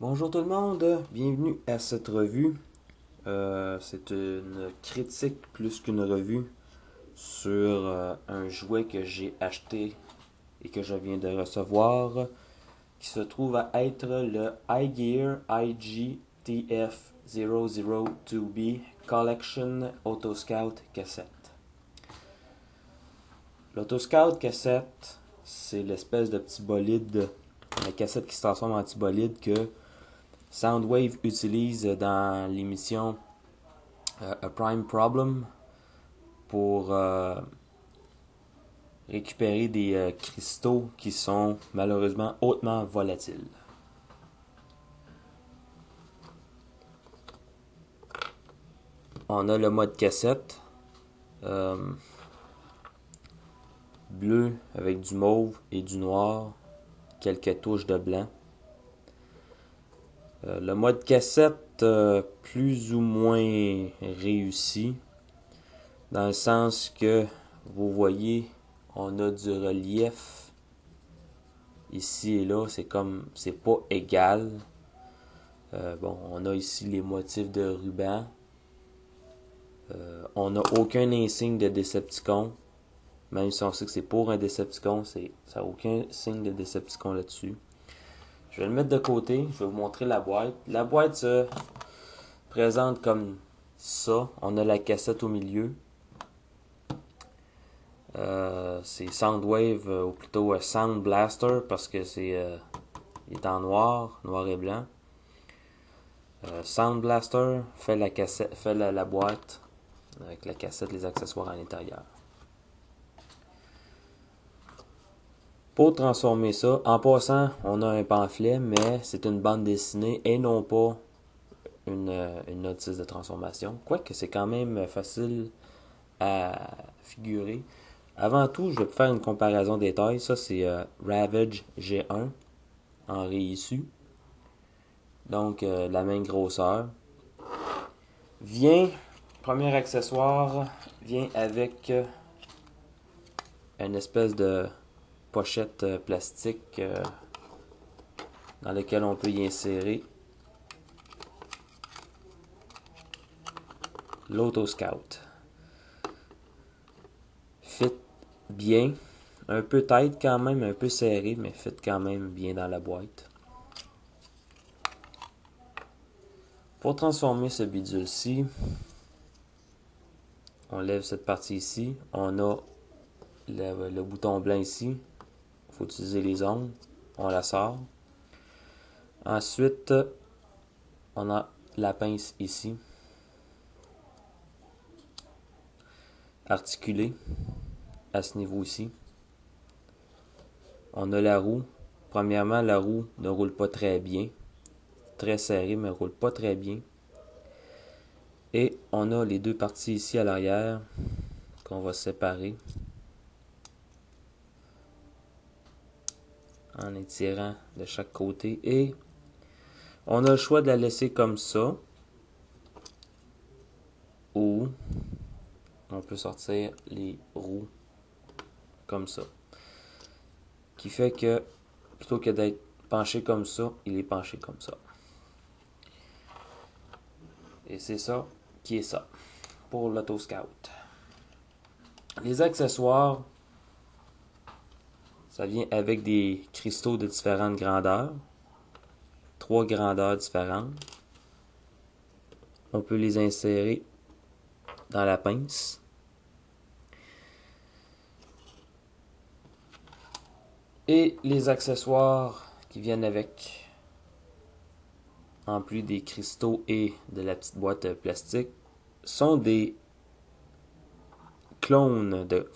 Bonjour tout le monde, bienvenue à cette revue. C'est une critique plus qu'une revue sur un jouet que j'ai acheté et que je viens de recevoir, qui se trouve à être le iGear IGTF002B Collection Autoscout Cassette. L'autoscout cassette, c'est l'espèce de petit bolide, la cassette qui se transforme en petit bolide que Soundwave utilise dans l'émission A Prime Problem pour récupérer des cristaux qui sont malheureusement hautement volatiles. On a le mode cassette, bleu avec du mauve et du noir, quelques touches de blanc. Le mode cassette plus ou moins réussi, dans le sens que vous voyez, on a du relief ici et là, c'est pas égal. On a ici les motifs de ruban. On n'a aucun insigne de Decepticon, même si on sait que c'est pour un Decepticon, ça n'a aucun signe de Decepticon là-dessus. Je vais le mettre de côté, je vais vous montrer la boîte. La boîte se présente comme ça. On a la cassette au milieu. C'est Soundwave, ou plutôt Sound Blaster, parce que il est en noir et blanc. Sound Blaster fait la cassette, fait la boîte avec la cassette, les accessoires à l'intérieur. Pour transformer ça, en passant, on a un pamphlet, mais c'est une bande dessinée et non pas une notice de transformation. Quoique c'est quand même facile à figurer. Avant tout, je vais faire une comparaison des tailles. Ça, c'est Ravage G1 en réissu. Donc, la même grosseur. Premier accessoire, vient avec une espèce de pochette plastique dans laquelle on peut y insérer l'Autoscout. Fit bien, un peu tight quand même, un peu serré, mais fit quand même bien dans la boîte. Pour transformer ce bidule-ci, on lève cette partie ici, on a le bouton blanc ici, il faut utiliser les ongles, on la sort. Ensuite, on a la pince ici, articulée à ce niveau ici. On a la roue. Premièrement, la roue ne roule pas très bien, très serrée, mais ne roule pas très bien. Et on a les deux parties ici à l'arrière qu'on va séparer en étirant de chaque côté. Et on a le choix de la laisser comme ça, ou on peut sortir les roues comme ça. Qui fait que plutôt que d'être penché comme ça, il est penché comme ça. Et c'est ça qui est ça pour l'Autoscout. Les accessoires, ça vient avec des cristaux de différentes grandeurs. 3 grandeurs différentes. On peut les insérer dans la pince. Et les accessoires qui viennent avec, en plus des cristaux et de la petite boîte plastique, sont des clones de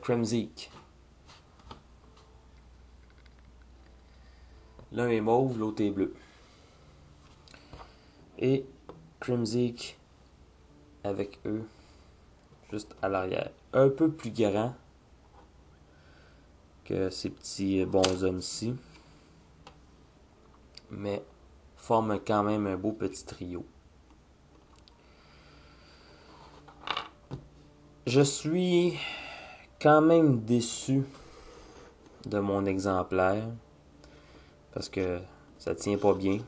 Kremzik. L'un est mauve, l'autre est bleu. Et Kremzik avec eux, juste à l'arrière. Un peu plus grand que ces petits bonshommes-ci, mais forment quand même un beau petit trio. Je suis quand même déçu de mon exemplaire, parce que Ça tient pas bien.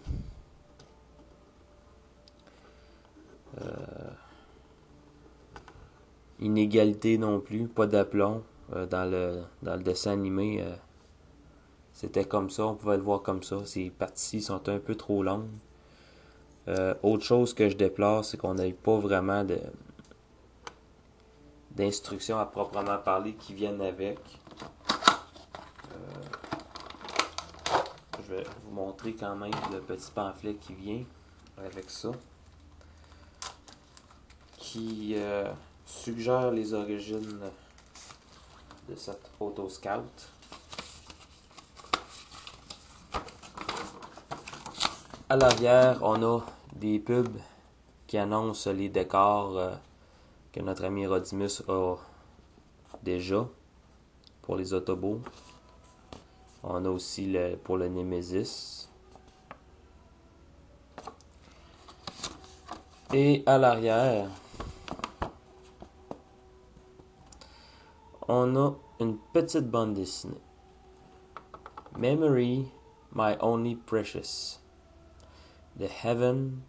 Inégalité non plus, pas d'aplomb. Dans le dessin animé, c'était comme ça, on pouvait le voir comme ça. Ces parties sont un peu trop longues. Autre chose que je déplore, c'est qu'on n'ait pas vraiment d'instructions à proprement parler qui viennent avec. Je vais vous montrer quand même le petit pamphlet qui vient avec ça, qui suggère les origines de cette Auto Scout. À l'arrière, on a des pubs qui annoncent les décors que notre ami Rodimus a déjà pour les Autobots. On a aussi pour le Nemesis. Et à l'arrière, on a une petite bande dessinée. Memory, my only precious. The heaven,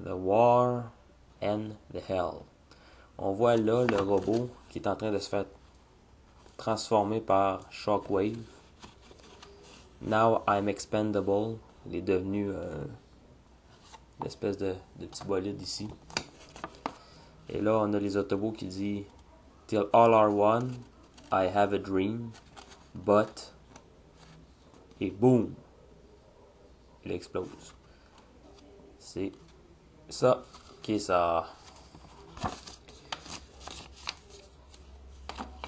the war, and the hell. On voit là le robot qui est en train de se faire transformer par Shockwave. Now I'm expendable. Il est devenu l'espèce de petit bolide ici. Et là, on a les Autobots qui disent Till all are one, I have a dream, but... Et boum! Il explose. C'est ça qui est ça.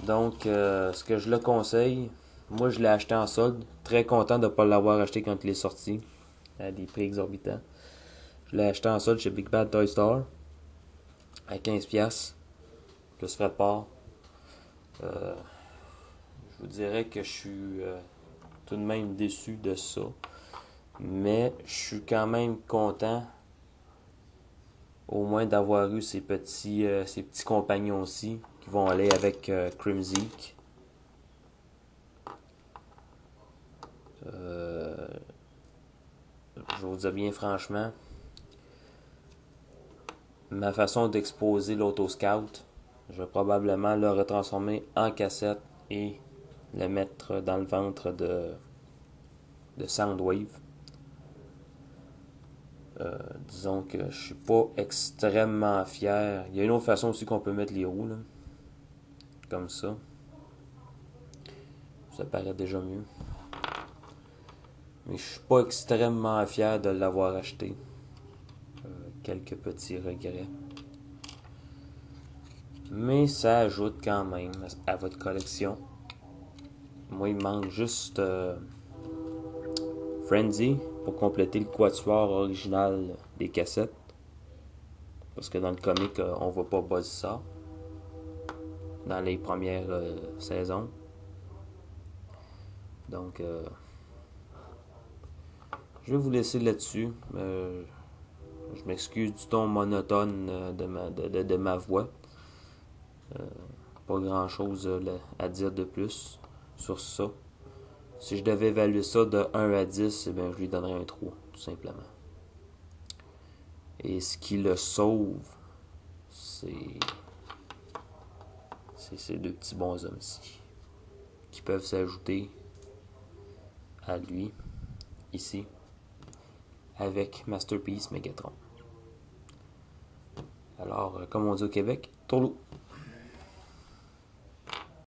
Donc, ce que je le conseille, moi je l'ai acheté en solde. Très content de ne pas l'avoir acheté quand il est sorti, à des prix exorbitants. Je l'ai acheté en solde chez Big Bad Toy Store, à 15$, plus frais de port. Je vous dirais que je suis tout de même déçu de ça. Mais je suis quand même content au moins d'avoir eu ces petits compagnons-ci qui vont aller avec Crimzeek. Je vous dis bien franchement, ma façon d'exposer l'Auto Scout, je vais probablement le retransformer en cassette et le mettre dans le ventre de Soundwave. Disons que je suis pas extrêmement fier. Il y a une autre façon aussi qu'on peut mettre les roues, là. Comme ça. Ça paraît déjà mieux. Mais je suis pas extrêmement fier de l'avoir acheté. Quelques petits regrets. Mais ça ajoute quand même à votre collection. Moi, il me manque juste Frenzy pour compléter le quatuor original des cassettes. Parce que dans le comic, on voit pas Buzzsaw dans les premières saisons. Donc, je vais vous laisser là-dessus. Je m'excuse du ton monotone de ma voix. Pas grand-chose à dire de plus sur ça. Si je devais évaluer ça de 1 à 10, eh bien, je lui donnerais un 3, tout simplement. Et ce qui le sauve, c'est ces deux petits bonshommes-ci qui peuvent s'ajouter à lui, ici, avec Masterpiece Megatron. Alors, comme on dit au Québec, tourlou!